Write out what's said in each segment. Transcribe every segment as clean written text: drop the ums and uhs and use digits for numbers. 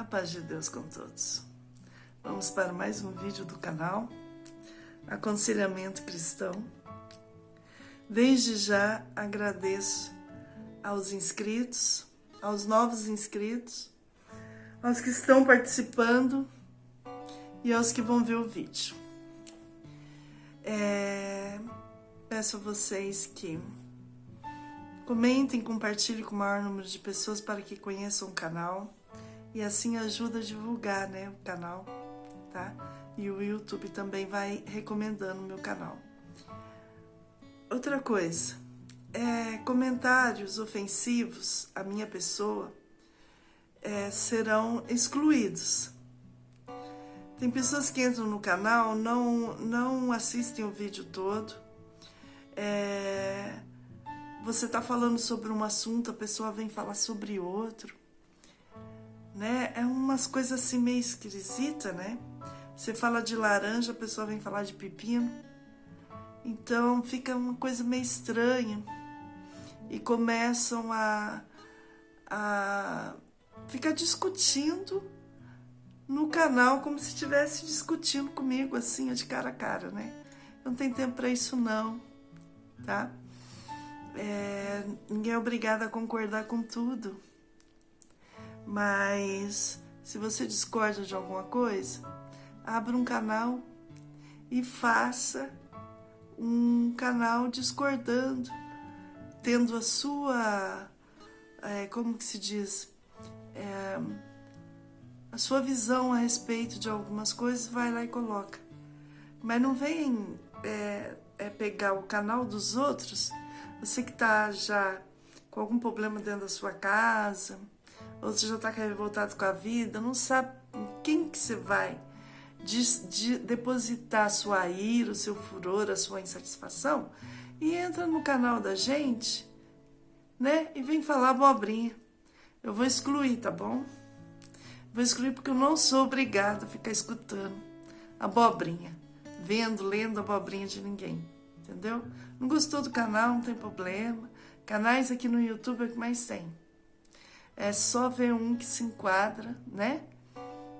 A paz de Deus com todos. Vamos para mais um vídeo do canal Aconselhamento Cristão. Desde já agradeço aos inscritos, aos novos inscritos, aos que estão participando e aos que vão ver o vídeo. Peço a vocês que comentem, compartilhem com o maior número de pessoas para que conheçam o canal. E assim ajuda a divulgar, o canal, tá? E o YouTube também vai recomendando o meu canal. Outra coisa, comentários ofensivos à minha pessoa serão excluídos. Tem pessoas que entram no canal, não assistem o vídeo todo. Você tá falando sobre um assunto, a pessoa vem falar sobre outro. É umas coisas assim meio esquisitas, né? Você fala de laranja, a pessoa vem falar de pepino. Então fica uma coisa meio estranha. E começam a ficar discutindo no canal como se estivesse discutindo comigo, assim, de cara a cara, né? Eu não tenho tempo para isso não, tá? Ninguém é obrigado a concordar com tudo. Mas se você discorda de alguma coisa, abra um canal e faça um canal discordando, tendo a sua, como que se diz, a sua visão a respeito de algumas coisas, vai lá e coloca. Mas não vem pegar o canal dos outros, você que está já com algum problema dentro da sua casa, ou você já está revoltado com a vida, não sabe quem que você vai depositar a sua ira, o seu furor, a sua insatisfação, e entra no canal da gente, e vem falar abobrinha. Eu vou excluir, tá bom? Vou excluir porque eu não sou obrigada a ficar escutando abobrinha, lendo abobrinha de ninguém, entendeu? Não gostou do canal, não tem problema. Canais aqui no YouTube é o que mais tem. É só ver um que se enquadra,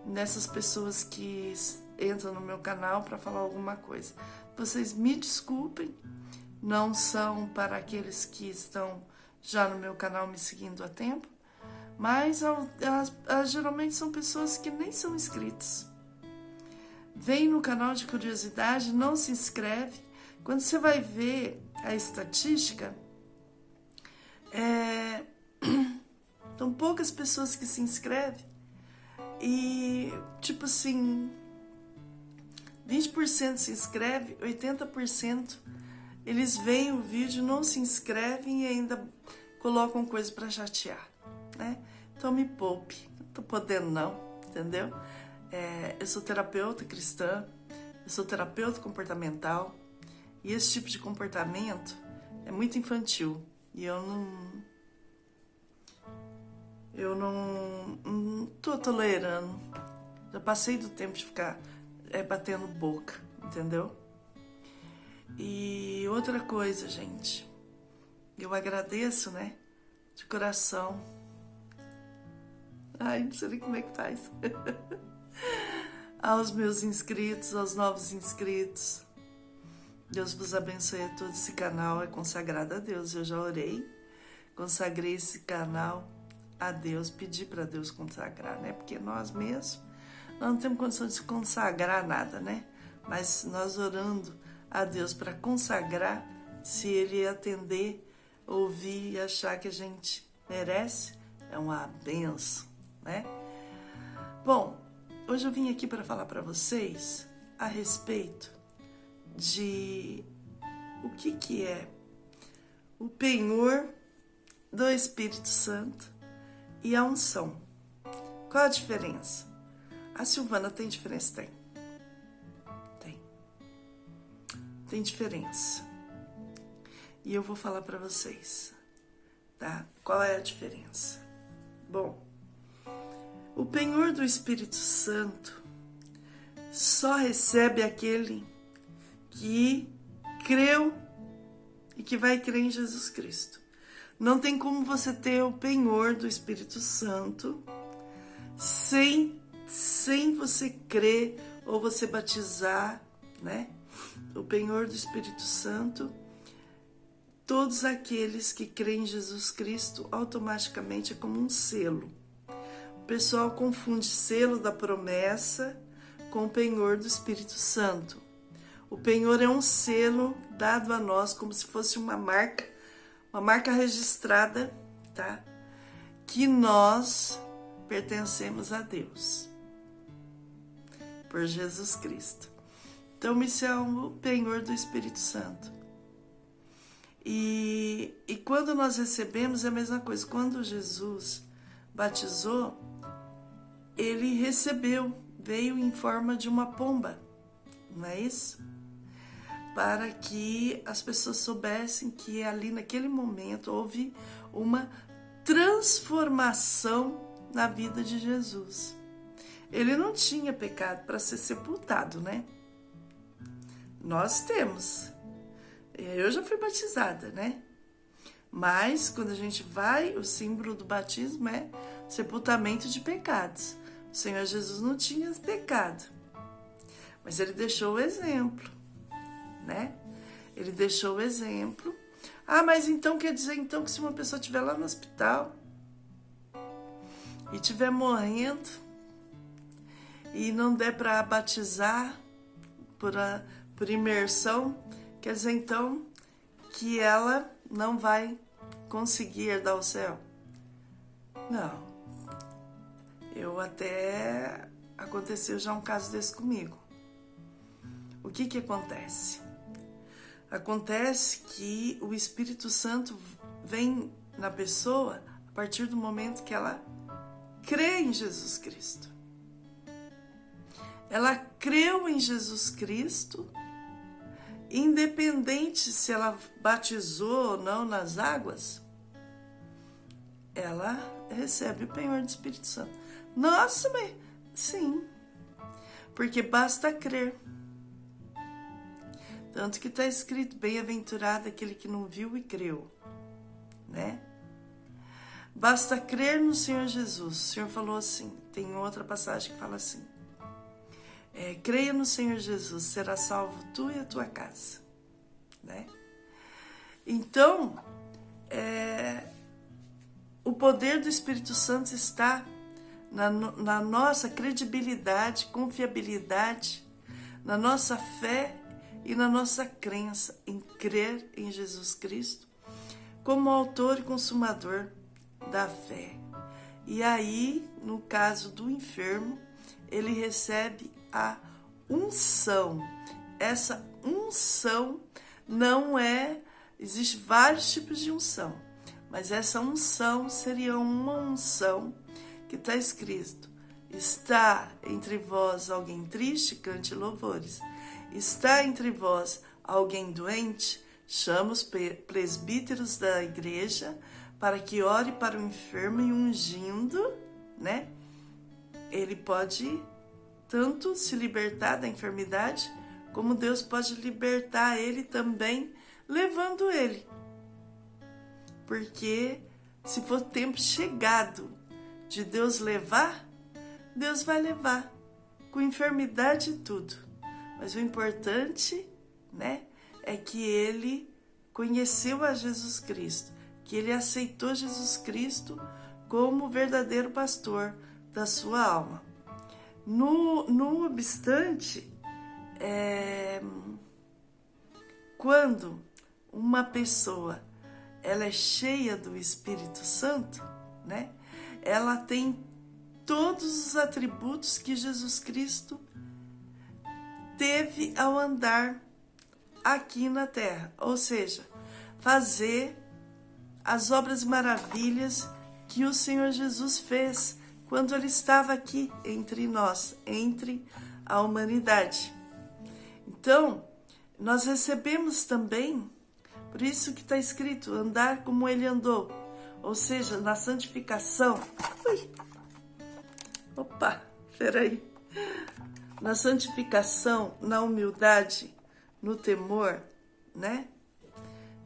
nessas pessoas que entram no meu canal para falar alguma coisa. Vocês me desculpem, não são para aqueles que estão já no meu canal me seguindo há tempo, mas geralmente são pessoas que nem são inscritos. Vem no canal de curiosidade, não se inscreve. Quando você vai ver a estatística, são poucas pessoas que se inscrevem e, tipo assim, 20% se inscreve, 80% eles veem o vídeo, não se inscrevem e ainda colocam coisa para chatear, Então me poupe, não tô podendo não, entendeu? Eu sou terapeuta cristã, eu sou terapeuta comportamental e esse tipo de comportamento é muito infantil e eu não tô tolerando. Já passei do tempo de ficar batendo boca, entendeu? E outra coisa, gente, eu agradeço, de coração. Ai, não sei nem como é que faz. Aos meus inscritos, aos novos inscritos. Deus vos abençoe a todos. Esse canal é consagrado a Deus. Eu já orei, consagrei esse canal a Deus, pedi para Deus consagrar, Porque nós mesmos não temos condição de consagrar nada, Mas nós orando a Deus para consagrar, se Ele atender, ouvir e achar que a gente merece, é uma benção, Bom, hoje eu vim aqui para falar para vocês a respeito de o que é o penhor do Espírito Santo e a unção. Qual a diferença? A Silvana tem diferença? Tem diferença. E eu vou falar para vocês, tá? Qual é a diferença? Bom, o penhor do Espírito Santo só recebe aquele que creu e que vai crer em Jesus Cristo. Não tem como você ter o penhor do Espírito Santo sem você crer ou você batizar, né? O penhor do Espírito Santo, todos aqueles que creem em Jesus Cristo, automaticamente é como um selo. O pessoal confunde selo da promessa com o penhor do Espírito Santo. O penhor é um selo dado a nós como se fosse uma marca registrada, tá? Que nós pertencemos a Deus, por Jesus Cristo. Então, isso é o penhor do Espírito Santo. E quando nós recebemos, é a mesma coisa. Quando Jesus batizou, ele recebeu, veio em forma de uma pomba, não é isso? Para que as pessoas soubessem que ali naquele momento houve uma transformação na vida de Jesus. Ele não tinha pecado para ser sepultado, né? Nós temos. Eu já fui batizada, né? Mas quando a gente vai, o símbolo do batismo é sepultamento de pecados. O Senhor Jesus não tinha pecado, mas ele deixou o exemplo, né? Ele deixou o exemplo. Ah, mas então quer dizer então que se uma pessoa estiver lá no hospital e estiver morrendo e não der para batizar por imersão, quer dizer então que ela não vai conseguir herdar o céu? Não. Aconteceu já um caso desse comigo. O que acontece? Acontece que o Espírito Santo vem na pessoa a partir do momento que ela crê em Jesus Cristo. Ela creu em Jesus Cristo, independente se ela batizou ou não nas águas, ela recebe o penhor do Espírito Santo. Nossa, mas sim, porque basta crer. Tanto que está escrito, bem-aventurado aquele que não viu e creu, né? Basta crer no Senhor Jesus. O Senhor falou assim, tem outra passagem que fala assim, creia no Senhor Jesus, será salvo tu e a tua casa, né? Então, o poder do Espírito Santo está na nossa credibilidade, confiabilidade, na nossa fé e na nossa crença em crer em Jesus Cristo como autor e consumador da fé. E aí, no caso do enfermo, ele recebe a unção. Essa unção não existe vários tipos de unção, mas essa unção seria uma unção que está escrito: está entre vós alguém triste, cante louvores. Está entre vós alguém doente, chama os presbíteros da igreja para que ore para o enfermo e ungindo, né? Ele pode tanto se libertar da enfermidade, como Deus pode libertar ele também, levando ele. Porque se for tempo chegado de Deus levar, Deus vai levar, com enfermidade e tudo. Mas o importante, né, é que ele conheceu a Jesus Cristo, que ele aceitou Jesus Cristo como o verdadeiro pastor da sua alma. No obstante, quando uma pessoa ela é cheia do Espírito Santo, né, ela tem todos os atributos que Jesus Cristo teve ao andar aqui na terra, ou seja, fazer as obras maravilhas que o Senhor Jesus fez quando ele estava aqui entre nós, entre a humanidade. Então, nós recebemos também, por isso que está escrito, andar como ele andou, ou seja, na santificação. Peraí. Na santificação, na humildade, no temor, né?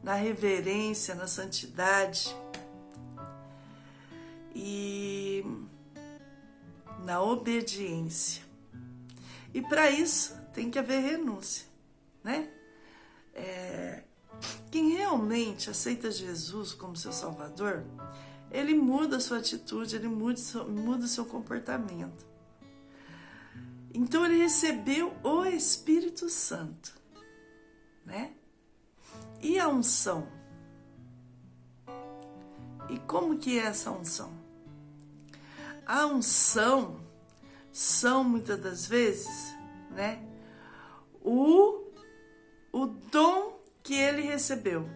Na reverência, na santidade. E na obediência. E para isso tem que haver renúncia, né? Quem realmente aceita Jesus como seu Salvador, ele muda a sua atitude, ele muda o seu comportamento. Então ele recebeu o Espírito Santo, né? E a unção? E como que é essa unção? A unção são muitas das vezes, né, o dom que ele recebeu.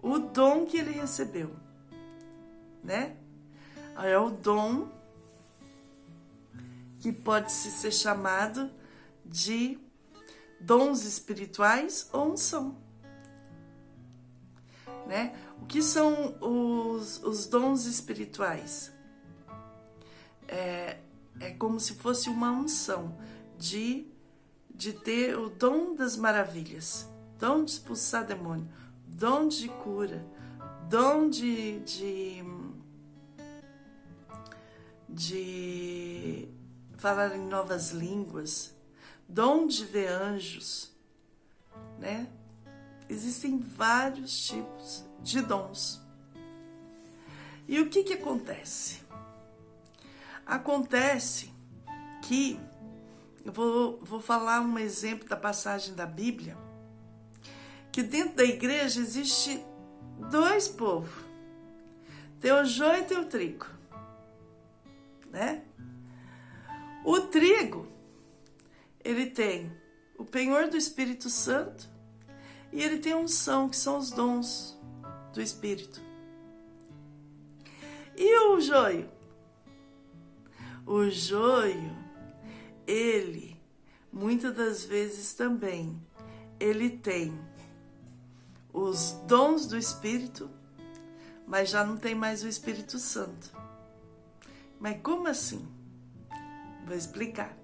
O dom que ele recebeu, né? É o dom que pode ser chamado de dons espirituais ou unção, né? O que são os dons espirituais? É como se fosse uma unção de ter o dom das maravilhas, dom de expulsar demônio, dom de cura, dom de falar em novas línguas, dom de ver anjos, né? Existem vários tipos de dons. E o que acontece? Acontece que, eu vou falar um exemplo da passagem da Bíblia, que dentro da igreja existe dois povos. Tem o joio e tem o trigo, né? O trigo, ele tem o penhor do Espírito Santo e ele tem a unção, que são os dons do Espírito. E o joio? O joio, ele, muitas das vezes também, ele tem os dons do Espírito, mas já não tem mais o Espírito Santo. Mas como assim? Vou explicar.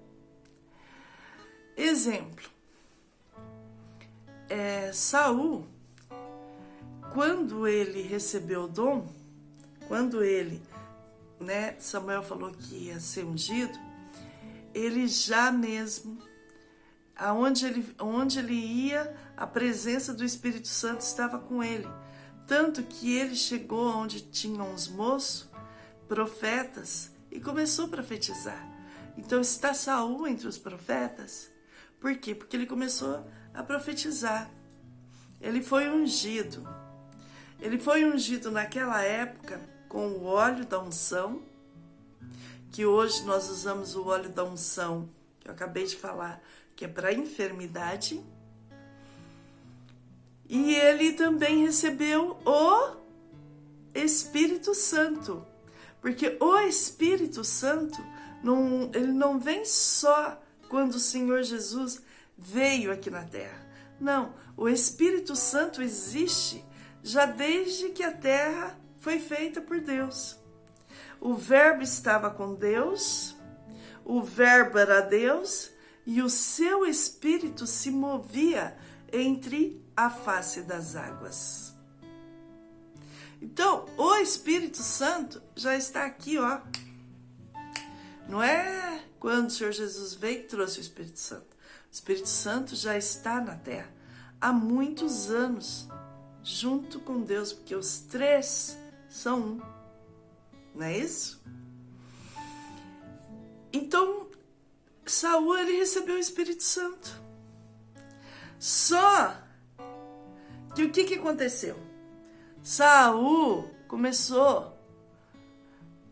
Exemplo. Saul, quando ele recebeu o dom, quando ele, né, Samuel falou que ia ser ungido, ele já mesmo, onde ele ia, a presença do Espírito Santo estava com ele. Tanto que ele chegou onde tinham uns moços, profetas, e começou a profetizar. Então está Saul entre os profetas. Por quê? Porque ele começou a profetizar. Ele foi ungido. Ele foi ungido naquela época com o óleo da unção, que hoje nós usamos o óleo da unção, que eu acabei de falar, que é para enfermidade. E ele também recebeu o Espírito Santo, porque o Espírito Santo, ele não vem só quando o Senhor Jesus veio aqui na terra. Não, o Espírito Santo existe já desde que a terra foi feita por Deus. O Verbo estava com Deus, o Verbo era Deus, e o seu Espírito se movia entre a face das águas. Então, o Espírito Santo já está aqui, ó. Não é quando o Senhor Jesus veio que trouxe o Espírito Santo. O Espírito Santo já está na terra há muitos anos, junto com Deus, porque os três são um. Não é isso? Então, Saul, ele recebeu o Espírito Santo. Só que o que aconteceu? Saul começou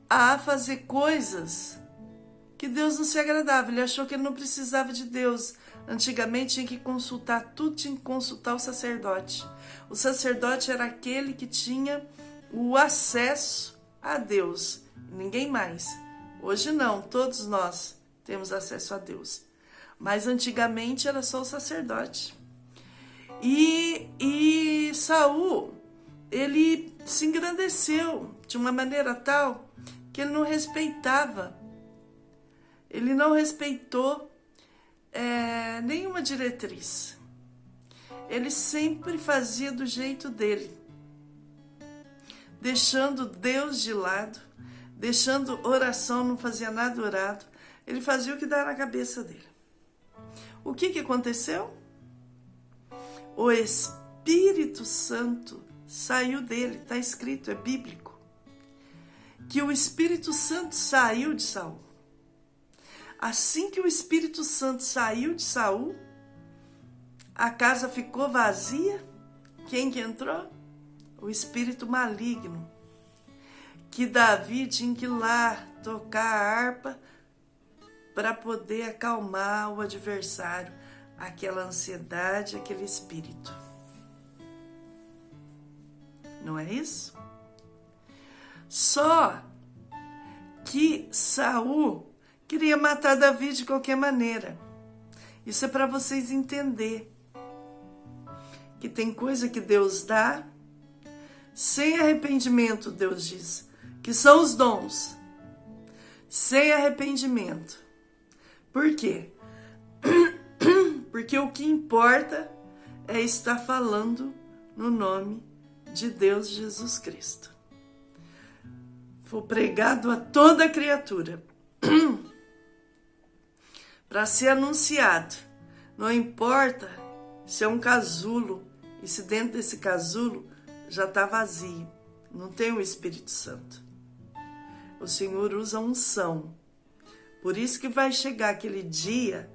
a fazer coisas que Deus não se agradava. Ele achou que ele não precisava de Deus. Antigamente tinha que consultar, tudo tinha que consultar o sacerdote. O sacerdote era aquele que tinha o acesso a Deus, ninguém mais. Hoje não, todos nós temos acesso a Deus. Mas antigamente era só o sacerdote. E Saul, ele se engrandeceu de uma maneira tal que ele não respeitava. Ele não respeitou nenhuma diretriz. Ele sempre fazia do jeito dele, deixando Deus de lado, deixando oração, não fazia nada orado, ele fazia o que dá na cabeça dele. O que aconteceu? O Espírito Santo saiu dele, está escrito, é bíblico, que o Espírito Santo saiu de Saul. Assim que o Espírito Santo saiu de Saul, a casa ficou vazia. Quem que entrou? O espírito maligno, que Davi tinha que ir lá tocar a harpa para poder acalmar o adversário, aquela ansiedade, aquele espírito. Não é isso? Só que Saul queria matar Davi de qualquer maneira. Isso é para vocês entenderem que tem coisa que Deus dá sem arrependimento, Deus diz, que são os dons, sem arrependimento. Por quê? Porque o que importa é estar falando no nome de Deus Jesus Cristo. Foi pregado a toda a criatura para ser anunciado. Não importa se é um casulo e se dentro desse casulo já está vazio, não tem o Espírito Santo. O Senhor usa unção. Por isso que vai chegar aquele dia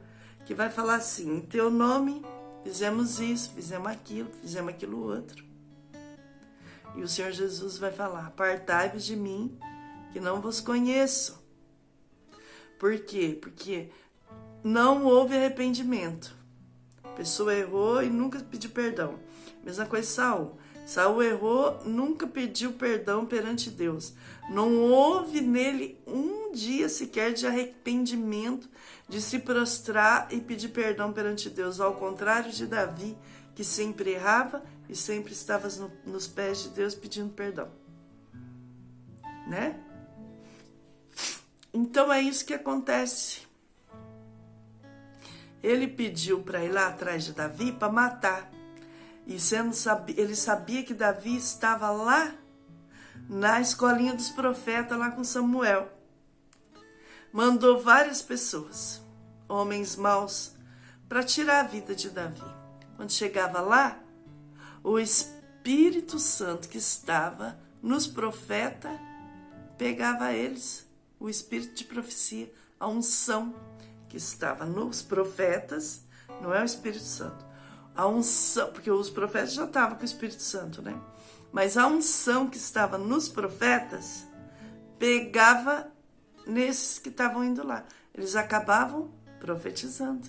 que vai falar assim: em teu nome fizemos isso, fizemos aquilo outro. E o Senhor Jesus vai falar: apartai-vos de mim, que não vos conheço. Por quê? Porque não houve arrependimento. A pessoa errou e nunca pediu perdão. Mesma coisa Saul. Saul errou, nunca pediu perdão perante Deus. Não houve nele um dia sequer de arrependimento, de se prostrar e pedir perdão perante Deus. Ao contrário de Davi, que sempre errava e sempre estava nos pés de Deus pedindo perdão. Né? Então é isso que acontece. Ele pediu para ir lá atrás de Davi para matar. E ele sabia que Davi estava lá na escolinha dos profetas, lá com Samuel. Mandou várias pessoas, homens maus, para tirar a vida de Davi. Quando chegava lá, o Espírito Santo que estava nos profetas pegava eles, o espírito de profecia, a unção que estava nos profetas, não é o Espírito Santo. A unção, porque os profetas já estavam com o Espírito Santo, né? Mas a unção que estava nos profetas pegava nesses que estavam indo lá. Eles acabavam profetizando.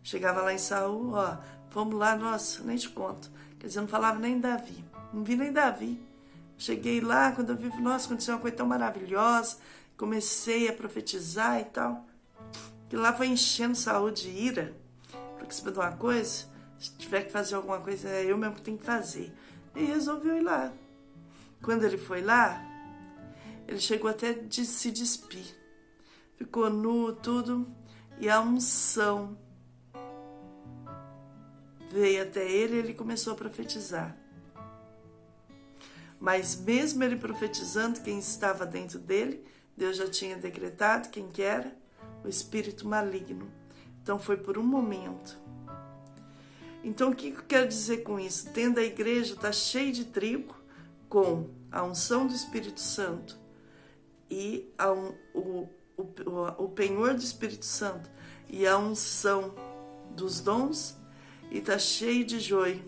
Chegava lá em Saul, ó, vamos lá, nossa, nem te conto. Quer dizer, não falava nem Davi, não vi nem Davi. Cheguei lá, quando eu vi, nossa, aconteceu uma coisa tão maravilhosa, comecei a profetizar e tal. Que lá foi enchendo Saul de ira, porque se de uma coisa, se tiver que fazer alguma coisa, é eu mesmo que tenho que fazer. E resolveu ir lá. Quando ele foi lá, ele chegou até de se despir. Ficou nu, tudo, e a unção veio até ele e ele começou a profetizar. Mas mesmo ele profetizando, quem estava dentro dele, Deus já tinha decretado quem que era? O espírito maligno. Então foi por um momento. Então, o que eu quero dizer com isso? Dentro da igreja está cheio de trigo com a unção do Espírito Santo e o penhor do Espírito Santo e a unção dos dons, e está cheio de joio,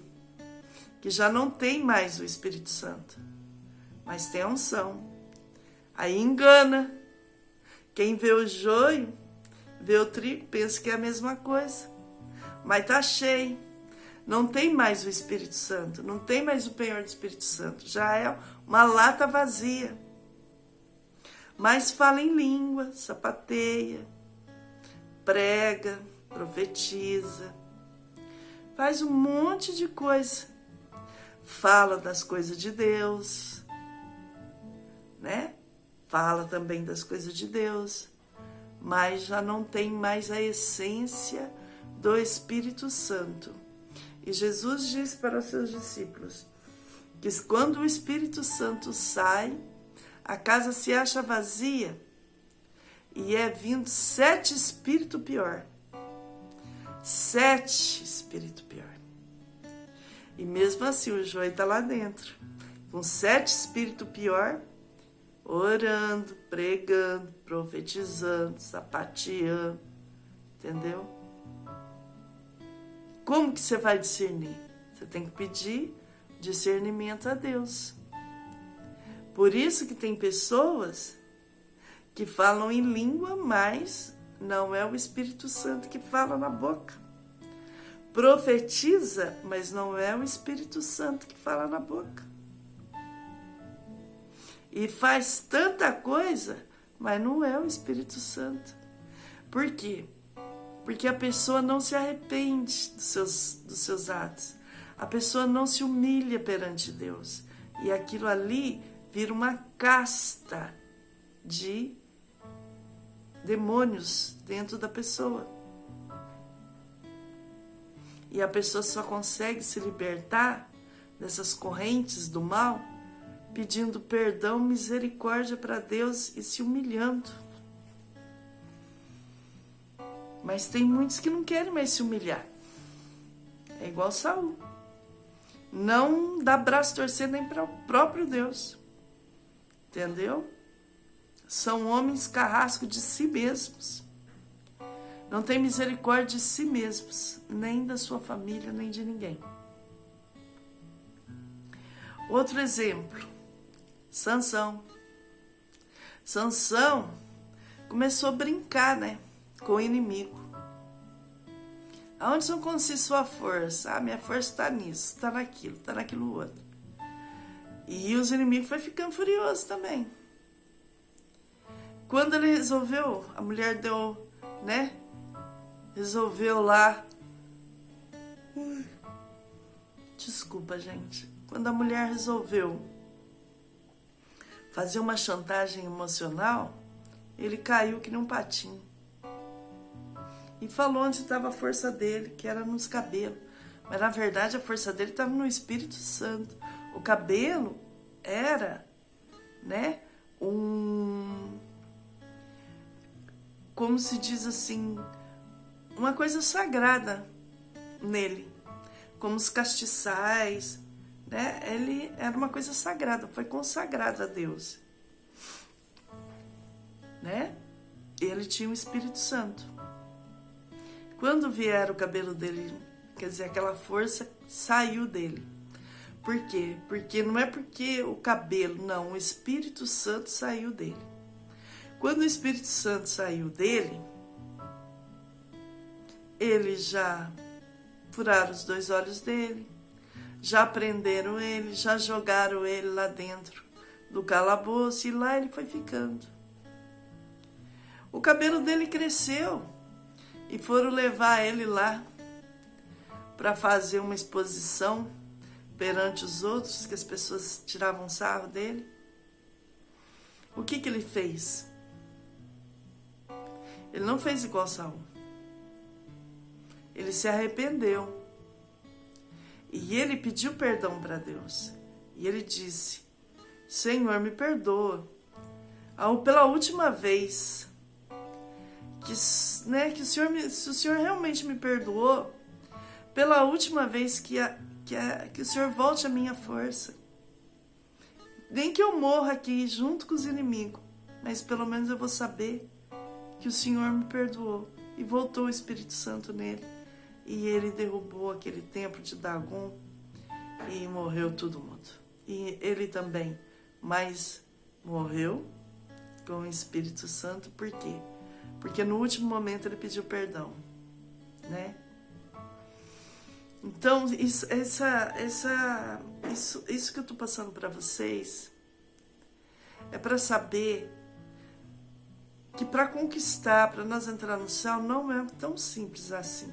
que já não tem mais o Espírito Santo, mas tem a unção. Aí engana. Quem vê o joio, vê o trigo, pensa que é a mesma coisa, mas está cheio. Não tem mais o Espírito Santo, não tem mais o penhor do Espírito Santo, já é uma lata vazia. Mas fala em língua, sapateia, prega, profetiza, faz um monte de coisa. Fala das coisas de Deus, né? Fala também das coisas de Deus, mas já não tem mais a essência do Espírito Santo. E Jesus disse para os seus discípulos que quando o Espírito Santo sai, a casa se acha vazia e é vindo 7 espíritos pior. 7 espíritos pior. E mesmo assim o joio está lá dentro, com 7 espíritos pior, orando, pregando, profetizando, sapateando, entendeu? Como que você vai discernir? Você tem que pedir discernimento a Deus. Por isso que tem pessoas que falam em língua, mas não é o Espírito Santo que fala na boca. Profetiza, mas não é o Espírito Santo que fala na boca. E faz tanta coisa, mas não é o Espírito Santo. Por quê? Porque a pessoa não se arrepende dos seus atos. A pessoa não se humilha perante Deus. E aquilo ali vira uma casta de demônios dentro da pessoa. E a pessoa só consegue se libertar dessas correntes do mal pedindo perdão, misericórdia para Deus e se humilhando. Mas tem muitos que não querem mais se humilhar. É igual Saul. Não dá braço torcer nem para o próprio Deus. Entendeu? São homens carrascos de si mesmos. Não tem misericórdia de si mesmos, nem da sua família, nem de ninguém. Outro exemplo, Sansão. Sansão começou a brincar, né, com o inimigo. Aonde você conseguiu sua força? Ah, minha força está nisso, está naquilo outro. E os inimigos foram ficando furiosos também. Quando ele resolveu, a mulher deu, né? Resolveu lá. Desculpa, gente. Quando a mulher resolveu fazer uma chantagem emocional, ele caiu que nem um patinho. E falou onde estava a força dele, que era nos cabelos. Mas na verdade a força dele estava no Espírito Santo. O cabelo era, né, como se diz assim, uma coisa sagrada nele. Como os castiçais, né? Ele era uma coisa sagrada, foi consagrado a Deus. Né? Ele tinha o Espírito Santo. Quando vier o cabelo dele, quer dizer, aquela força saiu dele. Por quê? Porque não é porque o cabelo, não, o Espírito Santo saiu dele. Quando o Espírito Santo saiu dele, eles já furaram os 2 olhos dele, já prenderam ele, já jogaram ele lá dentro do calabouço e lá ele foi ficando. O cabelo dele cresceu e foram levar ele lá para fazer uma exposição perante os outros, que as pessoas tiravam sarro dele. O que ele fez? Ele não fez igual Saul. Ele se arrependeu. E ele pediu perdão para Deus. E ele disse: Senhor, me perdoa. Pela última vez que o Senhor se o Senhor realmente me perdoou, pela última vez que o Senhor volte a minha força. Nem que eu morra aqui junto com os inimigos, mas pelo menos eu vou saber que o Senhor me perdoou. E voltou o Espírito Santo nele. E ele derrubou aquele templo de Dagon e morreu todo mundo. E ele também, mas morreu com o Espírito Santo. Por quê? Porque no último momento ele pediu perdão, né? Então, isso que eu estou passando para vocês é para saber que para conquistar, para nós entrar no céu, não é tão simples assim.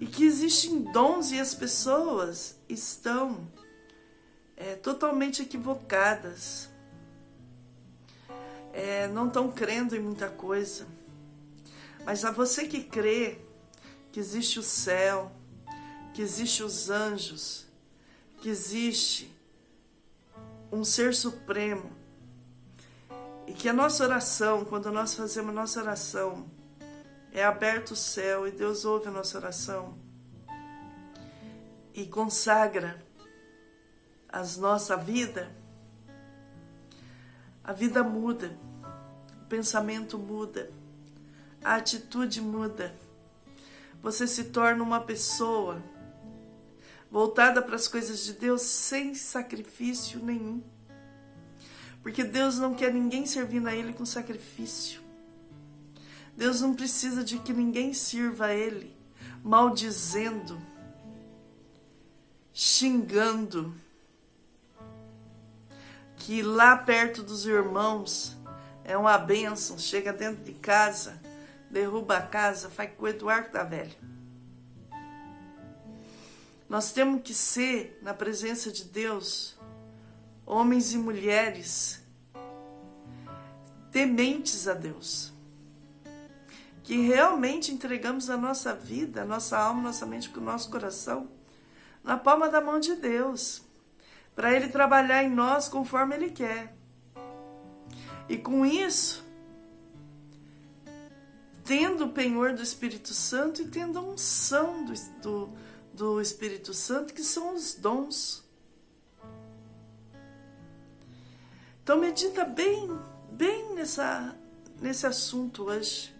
E que existem dons e as pessoas estão totalmente equivocadas. Não estão crendo em muita coisa. Mas a você que crê que existe o céu, que existe os anjos, que existe um ser supremo. E que a nossa oração, quando nós fazemos nossa oração, é aberto o céu e Deus ouve a nossa oração e consagra a nossa vida, a vida muda, o pensamento muda, a atitude muda. Você se torna uma pessoa voltada para as coisas de Deus sem sacrifício nenhum. Porque Deus não quer ninguém servindo a Ele com sacrifício. Deus não precisa de que ninguém sirva a Ele maldizendo, xingando. Que lá perto dos irmãos é uma bênção, chega dentro de casa, derruba a casa, faz coisa do arco da velha. Nós temos que ser, na presença de Deus, homens e mulheres tementes a Deus, que realmente entregamos a nossa vida, a nossa alma, nossa mente, com o nosso coração na palma da mão de Deus, para Ele trabalhar em nós conforme Ele quer. E com isso, tendo o penhor do Espírito Santo e tendo a unção do Espírito Santo, que são os dons. Então medita bem nesse assunto hoje.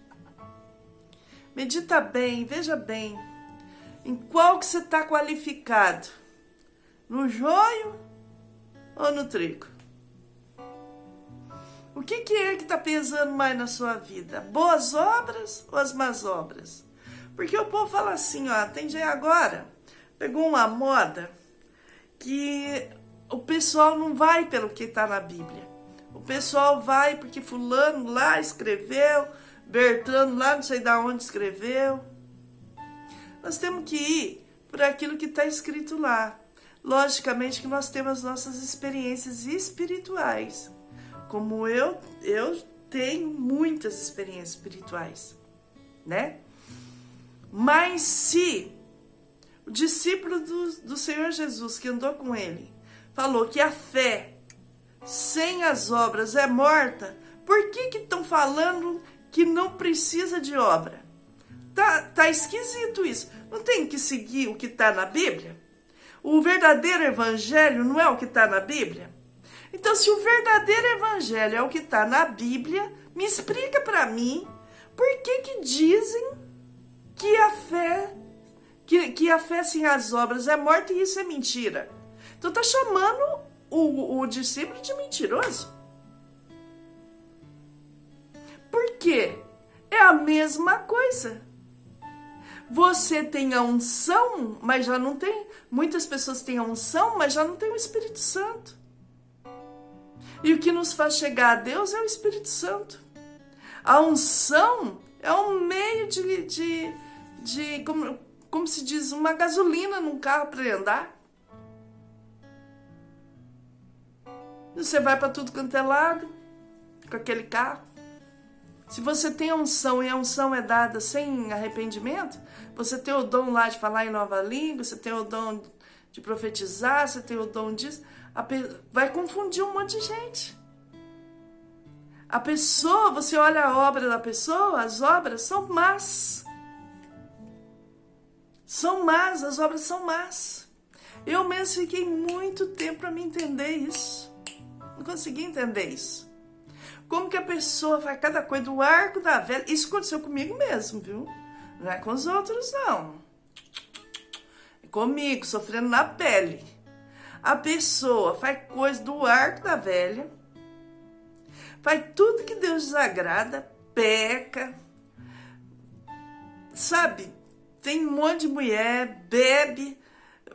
Medita bem, veja bem, em qual que você está qualificado, no joio ou no trigo? O que é que está pesando mais na sua vida? Boas obras ou as más obras? Porque o povo fala assim, ó, tem gente agora, pegou uma moda que o pessoal não vai pelo que está na Bíblia. O pessoal vai porque fulano lá escreveu, Bertrano lá não sei de onde escreveu. Nós temos que ir por aquilo que está escrito lá. Logicamente que nós temos nossas experiências espirituais. Como eu tenho muitas experiências espirituais, né? Mas se o discípulo do Senhor Jesus, que andou com ele, falou que a fé sem as obras é morta, por que estão falando que não precisa de obra? Tá esquisito isso. Não tem que seguir o que está na Bíblia? O verdadeiro evangelho não é o que está na Bíblia? Então, se o verdadeiro evangelho é o que está na Bíblia, me explica para mim por que dizem que a fé sem as obras é morta e isso é mentira. Então tá chamando o discípulo de mentiroso. Por quê? É a mesma coisa. Você tem a unção, mas já não tem. Muitas pessoas têm a unção, mas já não tem o Espírito Santo. E o que nos faz chegar a Deus é o Espírito Santo. A unção é um meio de como se diz, uma gasolina num carro para ele andar. Você vai para tudo quanto é lado com aquele carro. Se você tem a unção e a unção é dada sem arrependimento, você tem o dom lá de falar em nova língua, você tem o dom de profetizar, você tem o dom disso, vai confundir um monte de gente. A pessoa, você olha a obra da pessoa, as obras são más. São más, as obras são más. Eu mesmo fiquei muito tempo para me entender isso. Não consegui entender isso. Como que a pessoa faz cada coisa do arco da velha. Isso aconteceu comigo mesmo, viu? Não é com os outros, não. É comigo, sofrendo na pele. A pessoa faz coisa do arco da velha. Faz tudo que Deus desagrada. Peca. Sabe? Tem um monte de mulher, bebe.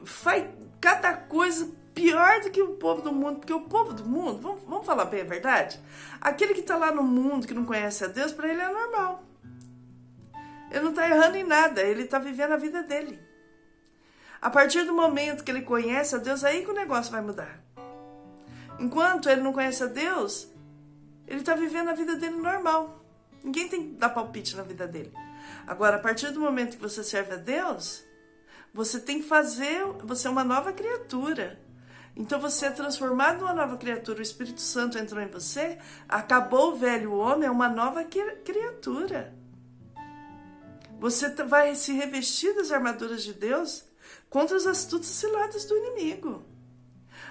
Faz cada coisa pior do que o povo do mundo, porque o povo do mundo, vamos falar bem a verdade? Aquele que está lá no mundo, que não conhece a Deus, para ele é normal. Ele não está errando em nada, ele está vivendo a vida dele. A partir do momento que ele conhece a Deus, aí que o negócio vai mudar. Enquanto ele não conhece a Deus, ele está vivendo a vida dele normal. Ninguém tem que dar palpite na vida dele. Agora, a partir do momento que você serve a Deus, você tem que fazer, você é uma nova criatura. Então você é transformado numa nova criatura, o Espírito Santo entrou em você, acabou o velho homem, é uma nova criatura. Você vai se revestir das armaduras de Deus contra as astutas ciladas do inimigo.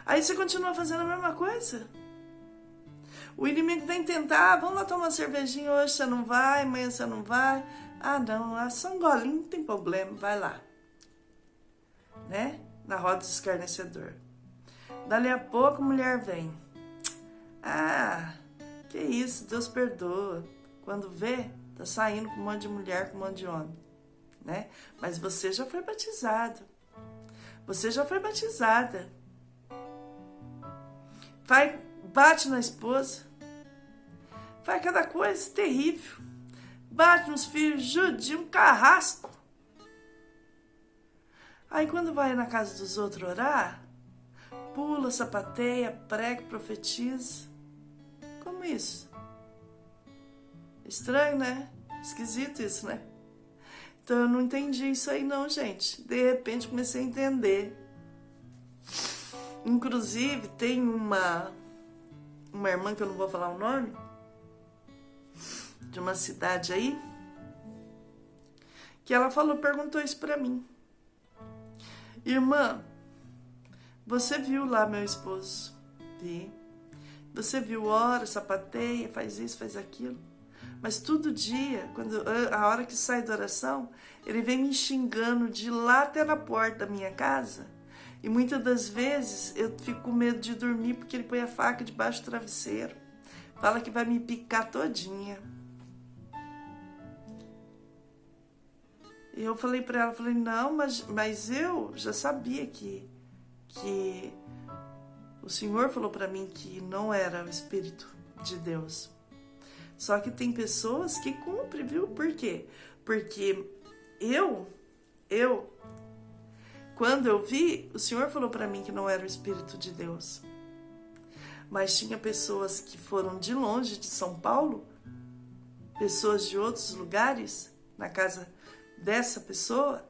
Aí você continua fazendo a mesma coisa. O inimigo vem tentar, vamos lá tomar uma cervejinha, hoje você não vai, amanhã você não vai. Ah não, só um golinho, não tem problema, vai lá. Né? Na roda do escarnecedor. Dali a pouco a mulher vem. Ah, que isso, Deus perdoa. Quando vê, tá saindo com um monte de mulher, com um monte de homem. Né? Mas você já foi batizado. Você já foi batizada. Vai, bate na esposa. Faz cada coisa terrível. Bate nos filhos, judia um carrasco. Aí quando vai na casa dos outros orar, pula, sapateia, prega, profetiza. Como isso? Estranho, né? Esquisito isso, né? Então eu não entendi isso aí não, gente. De repente comecei a entender. Inclusive tem uma irmã que eu não vou falar o nome, de uma cidade aí, que ela perguntou isso pra mim. Irmã, você viu lá meu esposo? Vi. Você viu, ora, sapateia, faz isso, faz aquilo. Mas todo dia, a hora que sai da oração, ele vem me xingando de lá até na porta da minha casa. E muitas das vezes eu fico com medo de dormir porque ele põe a faca debaixo do travesseiro. Fala que vai me picar todinha. E eu falei pra ela, não, mas eu já sabia que o Senhor falou pra mim que não era o Espírito de Deus. Só que tem pessoas que cumprem, viu? Por quê? Porque quando eu vi, o Senhor falou pra mim que não era o Espírito de Deus. Mas tinha pessoas que foram de longe de São Paulo, pessoas de outros lugares, na casa dessa pessoa,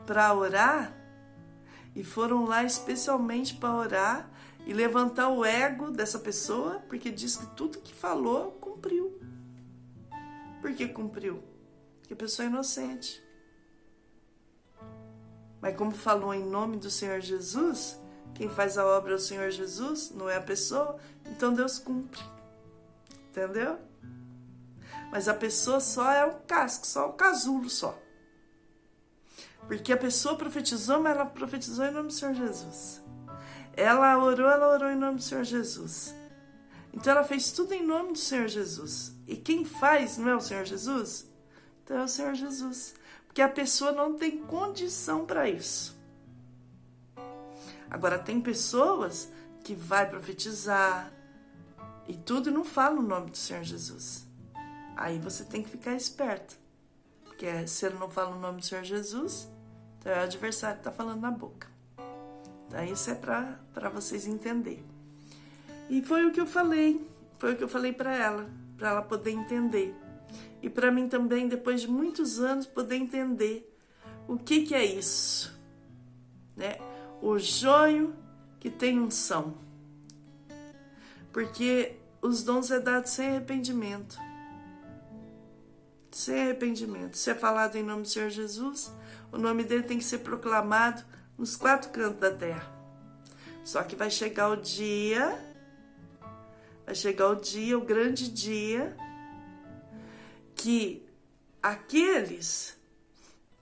para orar, e foram lá especialmente para orar e levantar o ego dessa pessoa, porque diz que tudo que falou cumpriu. Por que cumpriu? Porque a pessoa é inocente. Mas como falou em nome do Senhor Jesus, quem faz a obra é o Senhor Jesus, não é a pessoa, então Deus cumpre. Entendeu? Mas a pessoa só é o casco, só o casulo só. Porque a pessoa profetizou, mas ela profetizou em nome do Senhor Jesus. Ela orou em nome do Senhor Jesus. Então ela fez tudo em nome do Senhor Jesus. E quem faz não é o Senhor Jesus? Então é o Senhor Jesus. Porque a pessoa não tem condição para isso. Agora tem pessoas que vai profetizar e tudo e não fala o nome do Senhor Jesus. Aí você tem que ficar esperto. Porque se ele não fala o nome do Senhor Jesus, então é o adversário que está falando na boca. Então isso é para vocês entenderem. E foi o que eu falei. Foi o que eu falei para ela poder entender. E para mim também, depois de muitos anos, poder entender o que é isso. Né? O joio que tem unção. Porque os dons é dado sem arrependimento. Sem arrependimento. Se é falado em nome do Senhor Jesus, o nome dele tem que ser proclamado nos 4 cantos da terra. Só que vai chegar o dia, o grande dia, que aqueles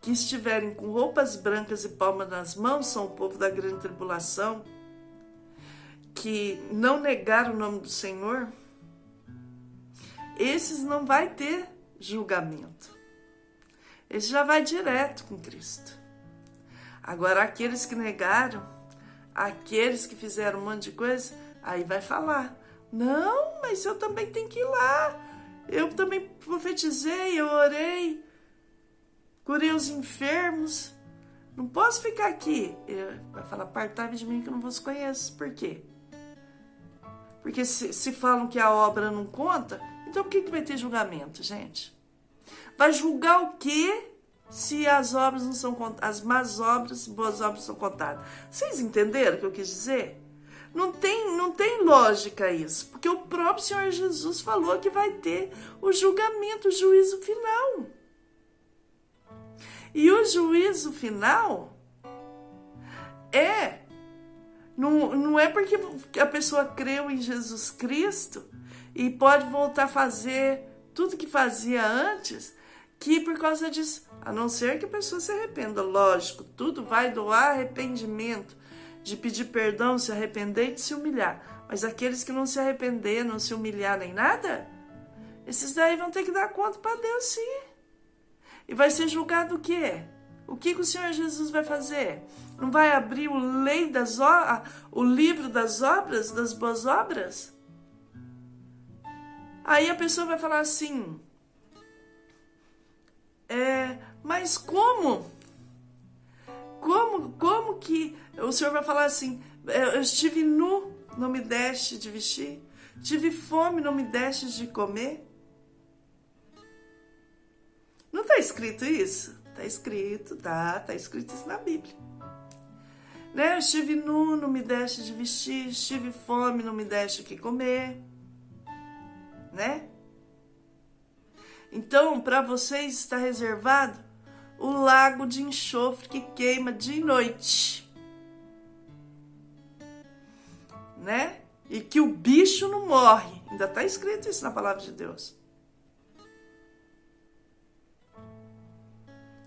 que estiverem com roupas brancas e palmas nas mãos são o povo da grande tribulação, que não negaram o nome do Senhor, esses não vai ter julgamento. Esse já vai direto com Cristo. Agora, aqueles que negaram, aqueles que fizeram um monte de coisa, aí vai falar, não, mas eu também tenho que ir lá, eu também profetizei, eu orei, curei os enfermos, não posso ficar aqui. Vai falar, apartai de mim que eu não vos conheço. Por quê? Porque se falam que a obra não conta, então por que vai ter julgamento, gente? Vai julgar o quê se as obras não são contadas, as más obras, boas obras são contadas? Vocês entenderam o que eu quis dizer? Não tem lógica isso, porque o próprio Senhor Jesus falou que vai ter o julgamento, o juízo final. E o juízo final não é porque a pessoa creu em Jesus Cristo e pode voltar a fazer tudo que fazia antes, que por causa disso, a não ser que a pessoa se arrependa. Lógico, tudo vai do arrependimento, de pedir perdão, se arrepender e de se humilhar. Mas aqueles que não se arrepender, não se humilhar nem nada, esses daí vão ter que dar conta para Deus, sim. E vai ser julgado o quê? O que o Senhor Jesus vai fazer? Não vai abrir o livro das obras, das boas obras? Aí a pessoa vai falar assim, mas como? Como que o Senhor vai falar assim, eu estive nu, não me deste de vestir, tive fome, não me deste de comer? Não está escrito isso? Está escrito, tá escrito isso na Bíblia. Né? Eu estive nu, não me deste de vestir, estive fome, não me deste o que comer. Né? Então, para vocês está reservado o lago de enxofre que queima de noite. Né? E que o bicho não morre. Ainda está escrito isso na palavra de Deus.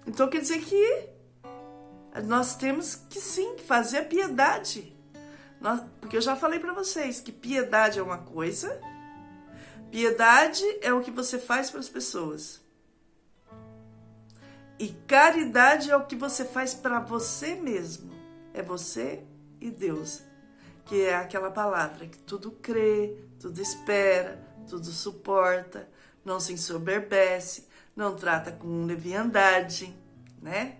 Então quer dizer que nós temos que sim fazer a piedade. Porque eu já falei para vocês que piedade é uma coisa, piedade é o que você faz para as pessoas. E caridade é o que você faz para você mesmo. É você e Deus. Que é aquela palavra que tudo crê, tudo espera, tudo suporta, não se ensoberbece, não trata com leviandade, né?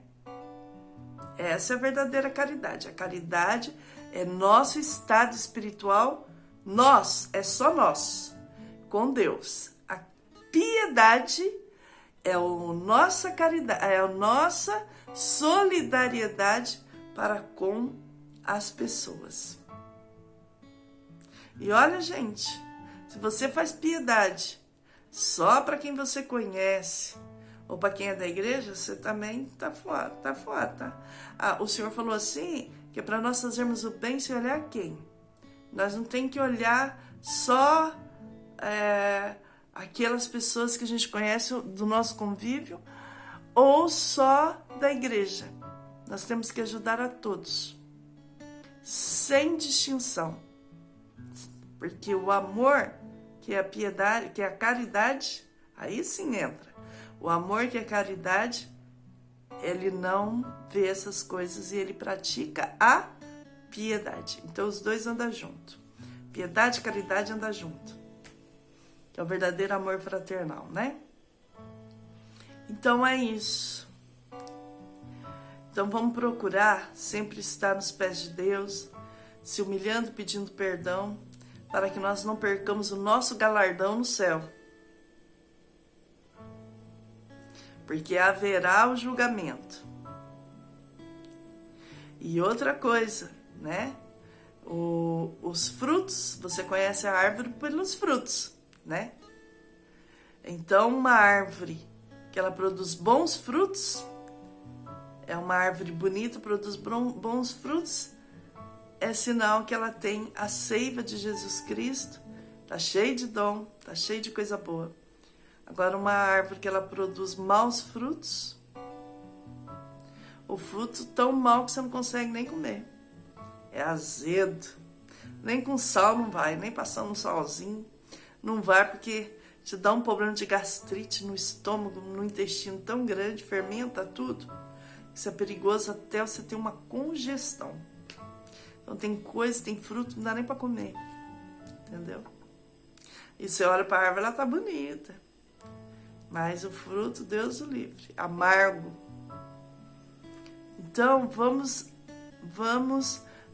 Essa é a verdadeira caridade. A caridade é nosso estado espiritual, é só nós, com Deus. A piedade é a nossa caridade, é a nossa solidariedade para com as pessoas. E olha, gente, se você faz piedade só para quem você conhece, ou para quem é da igreja, você também tá fora, tá? O Senhor falou assim, que é para nós fazermos o bem sem olhar quem. Nós não tem que olhar só aquelas pessoas que a gente conhece do nosso convívio, ou só da igreja. Nós temos que ajudar a todos, sem distinção. Porque o amor, que é a piedade, que é a caridade, aí sim entra. O amor, que é a caridade, ele não vê essas coisas e ele pratica a piedade. Então os dois andam junto. Piedade e caridade andam junto. Que é o verdadeiro amor fraternal, né? Então é isso. Então vamos procurar sempre estar nos pés de Deus, se humilhando, pedindo perdão, para que nós não percamos o nosso galardão no céu. Porque haverá o julgamento. E outra coisa, né? Os frutos, você conhece a árvore pelos frutos, né? Então, uma árvore que ela produz bons frutos, é uma árvore bonita, produz bons frutos, é sinal que ela tem a seiva de Jesus Cristo, tá cheio de dom, tá cheio de coisa boa. Agora, uma árvore que ela produz maus frutos, o fruto tão mau que você não consegue nem comer. É azedo, nem com sal não vai, nem passando um salzinho, não vai, porque te dá um problema de gastrite no estômago, no intestino tão grande, fermenta tudo. Isso é perigoso até você ter uma congestão. Então tem coisa, tem fruto que não dá nem para comer, entendeu? E você olha para a árvore, ela tá bonita, mas o fruto, Deus o livre, amargo. Então vamos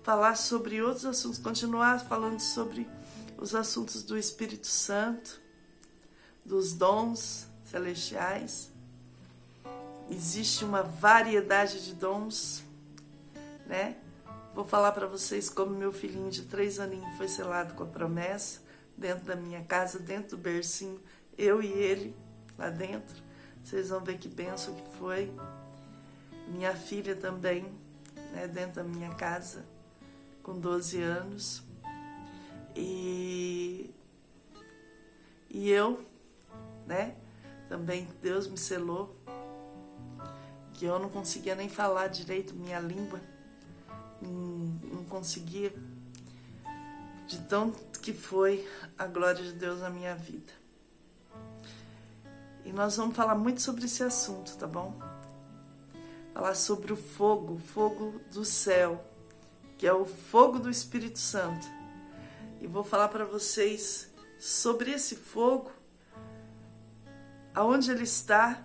falar sobre outros assuntos, continuar falando sobre os assuntos do Espírito Santo, dos dons celestiais. Existe uma variedade de dons, né? Vou falar para vocês como meu filhinho de 3 aninhos foi selado com a promessa, dentro da minha casa, dentro do bercinho, eu e ele lá dentro. Vocês vão ver que bênção que foi. Minha filha também, né, dentro da minha casa, com 12 anos. E eu, né, também Deus me selou, que eu não conseguia nem falar direito minha língua, não conseguia, de tanto que foi a glória de Deus na minha vida. E nós vamos falar muito sobre esse assunto, tá bom? Falar sobre o fogo do céu, que é o fogo do Espírito Santo. E vou falar para vocês sobre esse fogo, aonde ele está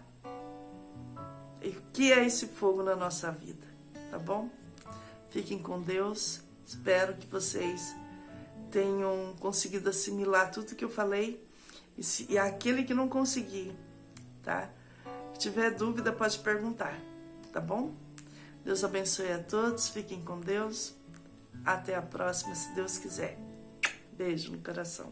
e o que é esse fogo na nossa vida, tá bom? Fiquem com Deus, espero que vocês tenham conseguido assimilar tudo que eu falei e aquele que não conseguir, tá? Se tiver dúvida pode perguntar, tá bom? Deus abençoe a todos, fiquem com Deus, até a próxima se Deus quiser. Beijo no coração.